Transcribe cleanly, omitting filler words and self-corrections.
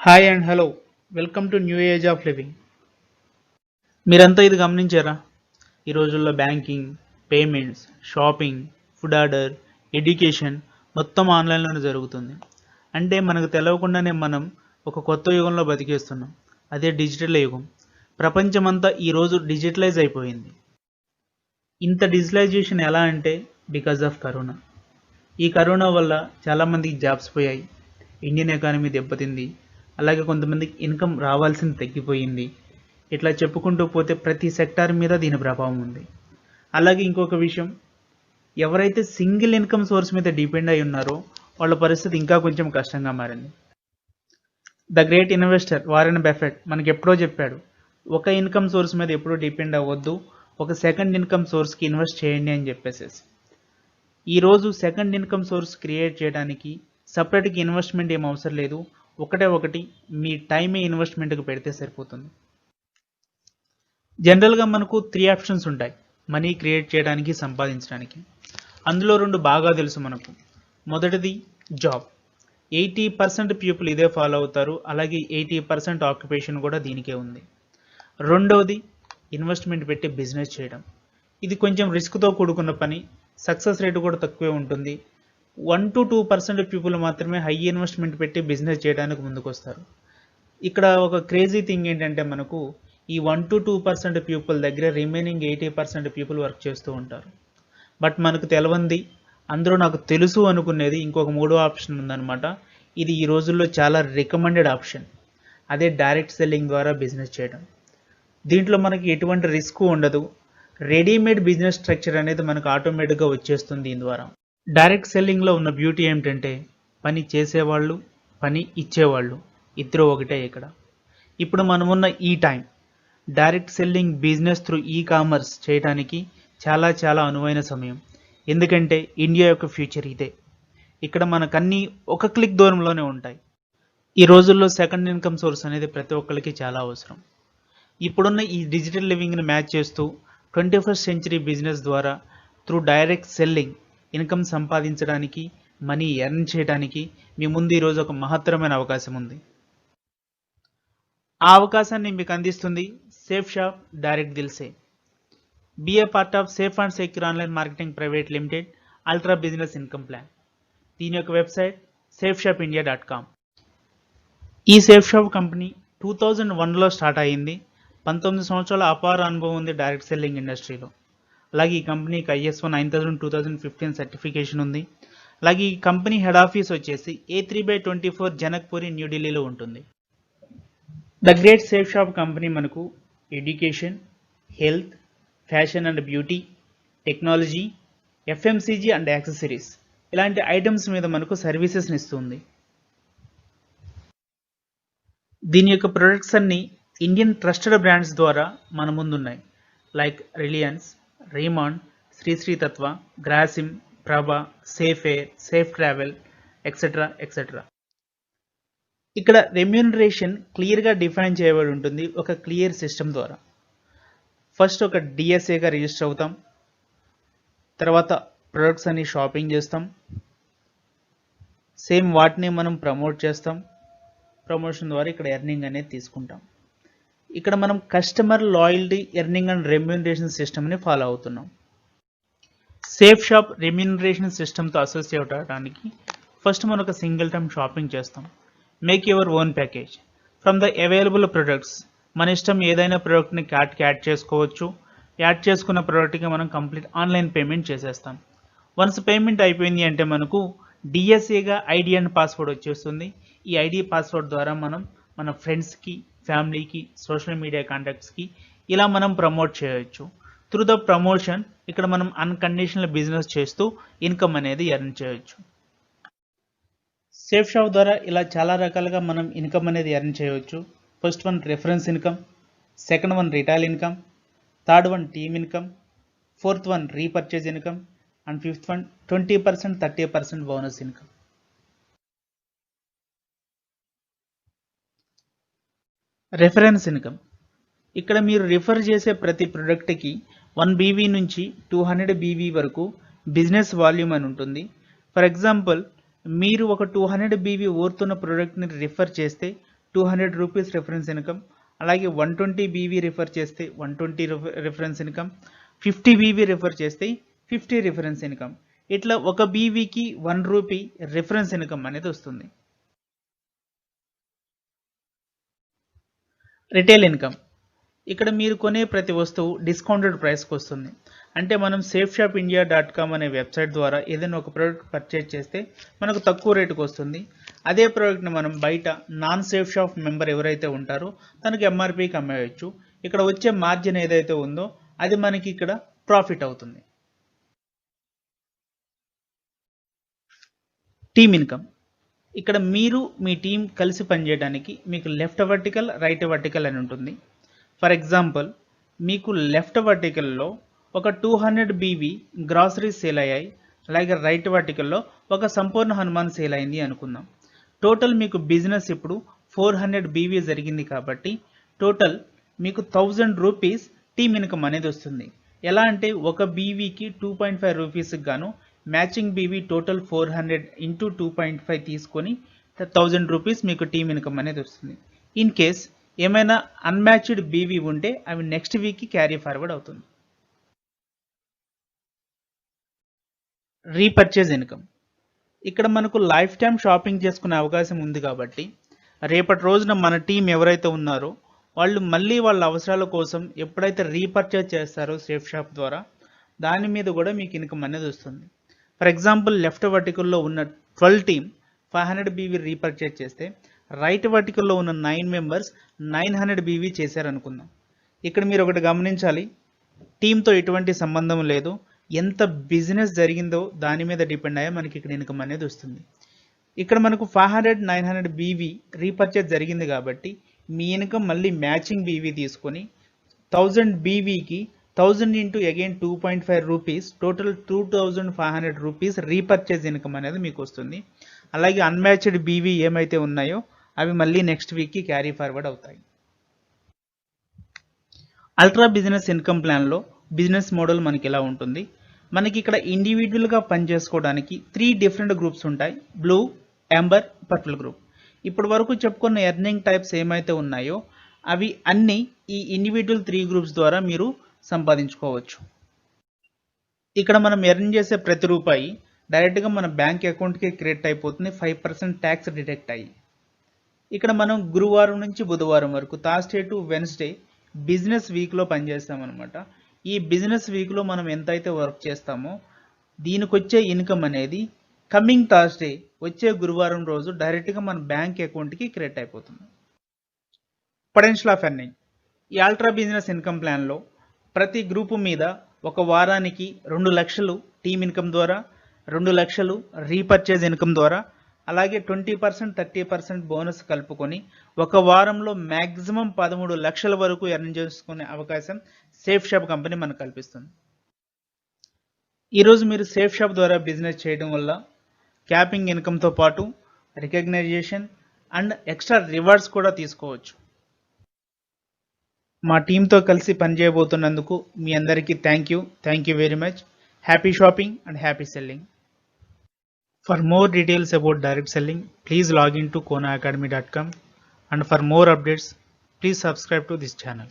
Hi and hello, welcome to new age of living. మీరంతా ఇది గమనించారా? ఈ రోజుల్లో banking, payments, shopping, food order, education మొత్తం ఆన్లైన్లోనే జరుగుతుంది. అంటే మనకు తెలవకుండానే మనం ఒక కొత్త యుగంలో బతికేస్తున్నాం. అదే డిజిటల్ యుగం. ప్రపంచమంతా ఈరోజు డిజిటలైజ్ అయిపోయింది. ఇంత డిజిటలైజేషన్ ఎలా అంటే బికాజ్ ఆఫ్ కరోనా. ఈ కరోనా వల్ల చాలామందికి జాబ్స్ పోయాయి, ఇండియన్ ఎకానమీ దెబ్బతింది, అలాగే కొంతమందికి ఇన్కమ్ రావాల్సింది తగ్గిపోయింది. ఇట్లా చెప్పుకుంటూ పోతే ప్రతి సెక్టార్ మీద దీని ప్రభావం ఉంది. అలాగే ఇంకొక విషయం, ఎవరైతే సింగిల్ ఇన్కమ్ సోర్స్ మీద డిపెండ్ అయి ఉన్నారో వాళ్ళ పరిస్థితి ఇంకా కొంచెం కష్టంగా మారింది. The great investor Warren Buffett మనకి ఎప్పుడో చెప్పాడు, ఒక ఇన్కమ్ సోర్స్ మీద ఎప్పుడూ డిపెండ్ అవ్వద్దు, ఒక సెకండ్ ఇన్కమ్ సోర్స్కి ఇన్వెస్ట్ చేయండి అని చెప్పేసేసి. ఈరోజు సెకండ్ ఇన్కమ్ సోర్స్ క్రియేట్ చేయడానికి సపరేట్గా ఇన్వెస్ట్మెంట్ ఏం అవసరం లేదు. ఒకటి మీ టైమే ఇన్వెస్ట్మెంట్కి పెడితే సరిపోతుంది. జనరల్గా మనకు 3 ఆప్షన్స్ ఉంటాయి మనీ క్రియేట్ చేయడానికి, సంపాదించడానికి. అందులో 2 బాగా తెలుసు మనకు. మొదటిది జాబ్. 80% పీపుల్ ఇదే ఫాలో అవుతారు, అలాగే 80% ఆక్యుపేషన్ కూడా దీనికే ఉంది. రెండవది ఇన్వెస్ట్మెంట్ పెట్టి బిజినెస్ చేయడం. ఇది కొంచెం రిస్క్తో కూడుకున్న పని, సక్సెస్ రేటు కూడా తక్కువే ఉంటుంది. 1-2% పీపుల్ మాత్రమే హై ఇన్వెస్ట్మెంట్ పెట్టి బిజినెస్ చేయడానికి ముందుకు వస్తారు. ఇక్కడ ఒక క్రేజీ థింగ్ ఏంటంటే మనకు ఈ 1-2% పీపుల్ దగ్గర రిమైనింగ్ 80% పీపుల్ వర్క్ చేస్తూ ఉంటారు. బట్ మనకు తెలవంది, అందరూ నాకు తెలుసు అనుకునేది ఇంకొక 3వ ఆప్షన్ ఉందన్నమాట. ఇది ఈ రోజుల్లో చాలా రికమెండెడ్ ఆప్షన్. అదే డైరెక్ట్ సెల్లింగ్ ద్వారా బిజినెస్ చేయడం. దీంట్లో మనకి ఎటువంటి రిస్క్ ఉండదు. రెడీమేడ్ బిజినెస్ స్ట్రక్చర్ అనేది మనకు ఆటోమేటిక్గా వచ్చేస్తుంది దీని ద్వారా. డైరెక్ట్ సెల్లింగ్లో ఉన్న బ్యూటీ ఏమిటంటే పని చేసేవాళ్ళు, పని ఇచ్చేవాళ్ళు ఇద్దరు ఒకటే. ఇక్కడ ఇప్పుడు మనమున్న ఈ time direct selling business through e commerce చేయడానికి చాలా చాలా అనువైన సమయం. ఎందుకంటే ఇండియా యొక్క ఫ్యూచర్ ఇదే. ఇక్కడ మనకన్నీ ఒక క్లిక్ దూరంలోనే ఉంటాయి. ఈ రోజుల్లో సెకండ్ ఇన్కమ్ సోర్స్ అనేది ప్రతి ఒక్కరికి చాలా అవసరం. ఇప్పుడున్న ఈ డిజిటల్ లివింగ్ని మ్యాచ్ చేస్తూ 21st సెంచరీ బిజినెస్ ద్వారా త్రూ డైరెక్ట్ సెల్లింగ్ ఇన్కమ్ సంపాదించడానికి, మనీ ఎర్న్ చేయడానికి మీ ముందు ఈరోజు ఒక మహత్తరమైన అవకాశం ఉంది. ఆ అవకాశాన్ని మీకు అందిస్తుంది సేఫ్ షాప్ డైరెక్ట్ దిల్సే. Be a part of safe and secure online marketing private limited ultra business income plan. దీని యొక్క వెబ్సైట్ safeshopindia.com. ఈ సేఫ్ షాప్ కంపెనీ 2001లో స్టార్ట్ అయ్యింది. 19 సంవత్సరాల అపార అనుభవం ఉంది డైరెక్ట్ సెల్లింగ్ ఇండస్ట్రీలో. అలాగే ఈ కంపెనీకి ISO 9000-2015 సర్టిఫికేషన్ ఉంది. అలాగే ఈ కంపెనీ హెడ్ ఆఫీస్ వచ్చేసి A3/24 జనక్పూరి, న్యూఢిల్లీలో ఉంటుంది. The great safe shop company మనకు education, health, fashion and beauty, technology, FMCG and accessories ఇలాంటి ఐటమ్స్ మీద మనకు సర్వీసెస్ని ఇస్తుంది. దీని యొక్క ప్రొడక్ట్స్ అన్ని ఇండియన్ ట్రస్టెడ్ బ్రాండ్స్ ద్వారా మన ముందున్నాయి. లైక్ రిలయన్స్, రీమాండ్, శ్రీ తత్వ, గ్రాసిమ్, ప్రభా, safe air, safe travel, etcetera etcetera. ఇక్కడ రెమ్యూనరేషన్ క్లియర్గా డిఫైన్ చేయబడి ఉంటుంది ఒక క్లియర్ సిస్టమ్ ద్వారా. ఫస్ట్ ఒక DSAగా రిజిస్టర్ అవుతాం, తర్వాత ప్రొడక్ట్స్ అన్ని షాపింగ్ చేస్తాం, సేమ్ వాటిని మనం ప్రమోట్ చేస్తాం. ప్రమోషన్ ద్వారా ఇక్కడ ఎర్నింగ్ అనేది తీసుకుంటాం. ఇక్కడ మనం customer loyalty, earning and remuneration సిస్టమ్ని ఫాలో అవుతున్నాం. సేఫ్ షాప్ రెమ్యూనరేషన్ సిస్టమ్తో అసోసియేట్ అవడానికి ఫస్ట్ మనం ఒక సింగిల్ టైం షాపింగ్ చేస్తాం. Make your own package from the available products. మన ఇష్టం ఏదైనా ప్రోడక్ట్ని క్యాట్కి యాడ్ చేసుకోవచ్చు. యాడ్ చేసుకున్న ప్రోడక్ట్కి మనం కంప్లీట్ ఆన్లైన్ పేమెంట్ చేసేస్తాం. వన్స్ పేమెంట్ అయిపోయింది అంటే మనకు DSAగా ఐడి అండ్ పాస్వర్డ్ వచ్చేస్తుంది. ఈ ఐడి పాస్వర్డ్ ద్వారా మనం మన ఫ్రెండ్స్కి, ఫ్యామిలీకి, సోషల్ మీడియా కాంటాక్ట్స్కి ఇలా మనం ప్రమోట్ చేయవచ్చు. త్రూ ద ప్రమోషన్ ఇక్కడ మనం అన్కండిషనల్ బిజినెస్ చేస్తూ ఇన్కమ్ అనేది ఎర్న్ చేయవచ్చు. సేఫ్ షాప్ ద్వారా ఇలా చాలా రకాలుగా మనం ఇన్కమ్ అనేది ఎర్న్ చేయవచ్చు. First one reference income, second one retail income, third one team income, fourth one repurchase income, and fifth one 20%, 30% bonus income. Reference income, ఇక్కడ మీరు రిఫర్ చేసే ప్రతి ప్రొడక్ట్కి 1 BV నుంచి 200 BV వరకు బిజినెస్ వాల్యూమ్ అని ఉంటుంది. ఫర్ ఎగ్జాంపుల్ మీరు ఒక 200 BV ఓర్తున్న ప్రోడక్ట్ని రిఫర్ చేస్తే 200 రూపీస్ రిఫరెన్స్ ఇన్కమ్, అలాగే 120 బీవీ రిఫర్ చేస్తే 120 రిఫరెన్స్ ఇన్కమ్, 50 బీవీ రిఫర్ చేస్తే 50 రిఫరెన్స్ ఇన్కమ్. ఇట్లా ఒక బీవీకి 1 రూపీ రిఫరెన్స్ ఇన్కమ్ అనేది వస్తుంది. రిటైల్ ఇన్కమ్, ఇక్కడ మీరు కొనే ప్రతి వస్తువు డిస్కౌంటెడ్ ప్రైస్కి వస్తుంది. అంటే మనం safeshopindia.com అనే వెబ్సైట్ ద్వారా ఏదైనా ఒక ప్రోడక్ట్ పర్చేజ్ చేస్తే మనకు తక్కువ రేటుకు వస్తుంది. అదే ప్రోడక్ట్ని మనం బయట నాన్ సేఫ్ షాప్ మెంబర్ ఎవరైతే ఉంటారో తనకు ఎంఆర్పీకి అమ్మేయచ్చు. ఇక్కడ వచ్చే మార్జిన్ ఏదైతే ఉందో అది మనకి ఇక్కడ ప్రాఫిట్ అవుతుంది. టీమ్ ఇన్కమ్, ఇక్కడ మీరు మీ టీం కలిసి పనిచేయడానికి మీకు లెఫ్ట్ వర్టికల్ రైట్ వర్టికల్ అని ఉంటుంది. ఫర్ ఎగ్జాంపుల్, మీకు లెఫ్ట్ వర్టికల్లో ఒక 200 బీవీ గ్రాసరీస్ సేల్ అయ్యాయి, అలాగే రైట్ వర్టికల్లో ఒక సంపూర్ణ హనుమాన్ సేల్ అయింది అనుకుందాం. టోటల్ మీకు బిజినెస్ ఇప్పుడు 400 బీవీ జరిగింది కాబట్టి టోటల్ మీకు 1000 రూపీస్ టీమ్ ఇన్కమ్ అనేది వస్తుంది. ఎలా అంటే ఒక బీవీకి 2.5 రూపీస్కి గాను మ్యాచింగ్ బీవీ టోటల్ 400 ఇంటూ 2.5 తీసుకొని 1000 రూపీస్ మీకు టీమ్ ఇన్కమ్ అనేది వస్తుంది. ఇన్ కేస్ ఏమైనా అన్మ్యాచ్డ్ బీవీ ఉంటే అవి నెక్స్ట్ వీక్కి క్యారీ ఫార్వర్డ్ అవుతుంది. రీపర్చేజ్ ఇన్కమ్, ఇక్కడ మనకు లైఫ్ టైం షాపింగ్ చేసుకునే అవకాశం ఉంది కాబట్టి రేపటి రోజున మన టీం ఎవరైతే ఉన్నారో వాళ్ళు మళ్ళీ వాళ్ళ అవసరాల కోసం ఎప్పుడైతే రీపర్చేజ్ చేస్తారో సేఫ్ షాప్ ద్వారా దాని మీద కూడా మీకు ఇన్కమ్ అనేది వస్తుంది. ఫర్ ఎగ్జాంపుల్, లెఫ్ట్ వర్టికల్లో ఉన్న 12 టీమ్ 500 బీవీ రీపర్చేజ్ చేస్తే రైట్ వర్టికల్లో ఉన్న 9 మెంబర్స్ 900 బీవీ చేశారనుకుందాం. ఇక్కడ మీరు ఒకటి గమనించాలి, టీంతో ఎటువంటి సంబంధం లేదు, ఎంత బిజినెస్ జరిగిందో దాని మీద డిపెండ్ అయ్యే మనకి ఇక్కడ ఇన్కమ్ అనేది వస్తుంది. ఇక్కడ మనకు 500-900 బీవీ రీపర్చేజ్ జరిగింది కాబట్టి మీ ఇన్కమ్ మళ్ళీ మ్యాచింగ్ బీవీ తీసుకొని 1000 బీవీకి 1000 into again 2.5 rupees total 2500 rupees repurchase income అనేది మీకు వస్తుంది. అలాగే అన్మ్యాచ్డ్ బీవీ ఏమైతే ఉన్నాయో అవి మళ్ళీ నెక్స్ట్ వీక్కి క్యారీ ఫార్వర్డ్ అవుతాయి. అల్ట్రా బిజినెస్ ఇన్కమ్ ప్లాన్లో బిజినెస్ మోడల్ మనకి ఎలా ఉంటుంది, మనకి ఇక్కడ ఇండివిజువల్గా పనిచేసుకోవడానికి 3 డిఫరెంట్ గ్రూప్స్ ఉంటాయి, బ్లూ, యాంబర్, పర్పుల్ గ్రూప్. ఇప్పటి వరకు చెప్పుకున్న ఎర్నింగ్ టైప్స్ ఏమైతే ఉన్నాయో అవి అన్నీ ఈ ఇండివిజువల్ 3 గ్రూప్స్ ద్వారా మీరు సంపాదించుకోవచ్చు. ఇక్కడ మనం ఎర్న్ చేసే ప్రతి రూపాయి డైరెక్ట్గా మన బ్యాంక్ అకౌంట్కి క్రెడిట్ అయిపోతుంది, 5% ట్యాక్స్ డిడక్ట్ అయ్యి. ఇక్కడ మనం గురువారం నుంచి బుధవారం వరకు థర్స్డే టు వెన్స్డే బిజినెస్ వీక్లో పనిచేస్తామన్నమాట. ఈ బిజినెస్ వీక్లో మనం ఎంతైతే వర్క్ చేస్తామో దీనికి వచ్చే ఇన్కమ్ అనేది కమింగ్ థర్స్డే వచ్చే గురువారం రోజు డైరెక్ట్గా మన బ్యాంక్ అకౌంట్కి క్రెడిట్ అయిపోతుంది. పొటెన్షియల్ ఆఫ్ ఎర్నింగ్, ఈ అల్ట్రా బిజినెస్ ఇన్కమ్ ప్లాన్లో ప్రతి గ్రూపు మీద ఒక వారానికి 2 లక్షలు టీమ్ ఇన్కమ్ ద్వారా, 2 లక్షలు రీపర్చేజ్ ఇన్కమ్ ద్వారా, అలాగే 20% 30% బోనస్ కలుపుకొని ఒక వారంలో మ్యాక్సిమం 13 లక్షల వరకు ఎర్న్ చేసుకునే అవకాశం సేఫ్ షాప్ కంపెనీ మనకు కల్పిస్తుంది. ఈరోజు మీరు సేఫ్ షాప్ ద్వారా బిజినెస్ చేయడం వల్ల క్యాపింగ్ ఇన్కమ్తో పాటు రికగ్నైజేషన్ అండ్ ఎక్స్ట్రా రివార్డ్స్ కూడా తీసుకోవచ్చు. మా టీంతో కలిసి పనిచేయబోతున్నందుకు మీ అందరికీ thank you very much. Happy shopping and happy selling. For more details about direct selling, please log in to konaacademy.com, and for more updates, please subscribe to this channel.